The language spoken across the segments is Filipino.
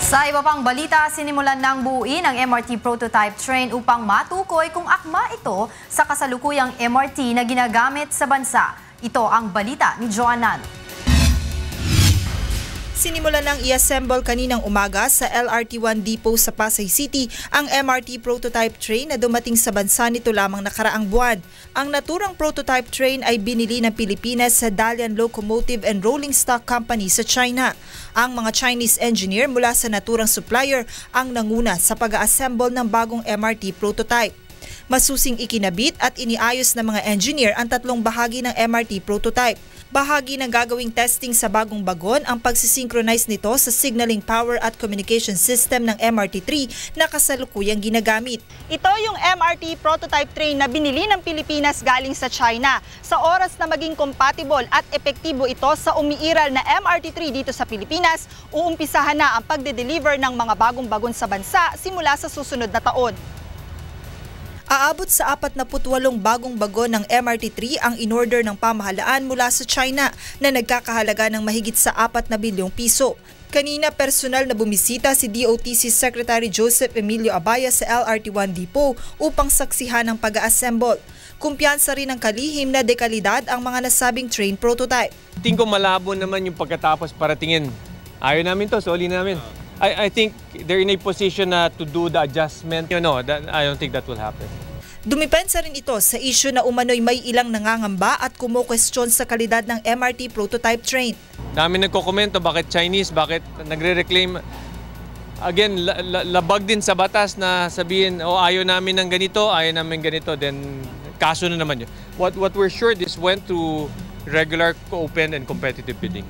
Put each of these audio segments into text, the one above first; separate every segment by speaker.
Speaker 1: Sa iba pang balita, sinimulan ng buuin ang MRT prototype train upang matukoy kung akma ito sa kasalukuyang MRT na ginagamit sa bansa. Ito ang balita ni Joannan.
Speaker 2: Sinimulan ng i-assemble kaninang umaga sa LRT1 depot sa Pasay City ang MRT prototype train na dumating sa bansa nito lamang nakaraang buwan. Ang naturang prototype train ay binili ng Pilipinas sa Dalian Locomotive and Rolling Stock Company sa China. Ang mga Chinese engineer mula sa naturang supplier ang nanguna sa pag-assemble ng bagong MRT prototype. Masusing ikinabit at iniayos ng mga engineer ang tatlong bahagi ng MRT prototype. Bahagi ng gagawing testing sa bagong bagon ang pagsisynchronize nito sa signaling power at communication system ng MRT3 na kasalukuyang ginagamit.
Speaker 3: Ito yung MRT prototype train na binili ng Pilipinas galing sa China. Sa oras na maging compatible at epektibo ito sa umiiral na MRT3 dito sa Pilipinas, uumpisahan na ang pagde-deliver ng mga bagong bagon sa bansa simula sa susunod na taon.
Speaker 2: Aabot sa 48 bagong bagon ng MRT3 ang in-order ng pamahalaan mula sa China na nagkakahalaga ng mahigit sa 4 na bilyong piso. Kanina personal na bumisita si DOTC Secretary Joseph Emilio Abaya sa LRT1 depot upang saksihan ang pag-assemble. Kumpiyansa rin ng kalihim na dekalidad ang mga nasabing train prototype.
Speaker 4: Tingin ko malabo naman yung pagkatapos paratingin. Ayaw namin to, soli namin. I think they're in a position to do the adjustment. I don't think that will happen.
Speaker 2: Dumipensa rin ito sa issue na umano'y may ilang nangangamba at kumukwestiyon sa kalidad ng MRT prototype train.
Speaker 4: Dami nagkokomento bakit Chinese, bakit nagre-reclaim. Again, labag din sa batas na sabihin, ayaw namin ng ganito, ayaw namin ganito, then kaso na naman yun. What we're sure this went through regular, open, and competitive bidding.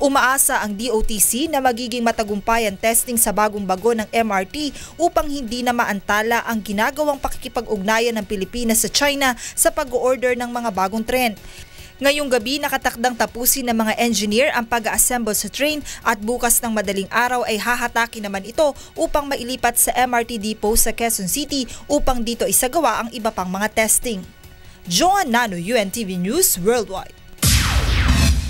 Speaker 2: Umaasa ang DOTC na magiging matagumpay ang testing sa bagong bagon ng MRT upang hindi na maantala ang ginagawang pakikipag-ugnayan ng Pilipinas sa China sa pag-order ng mga bagong tren. Ngayong gabi nakatakdang tapusin ng mga engineer ang pag-assemble sa train at bukas ng madaling araw ay hahataki naman ito upang mailipat sa MRT depot sa Quezon City upang dito isagawa ang iba pang mga testing. Joannan, UNTV News Worldwide.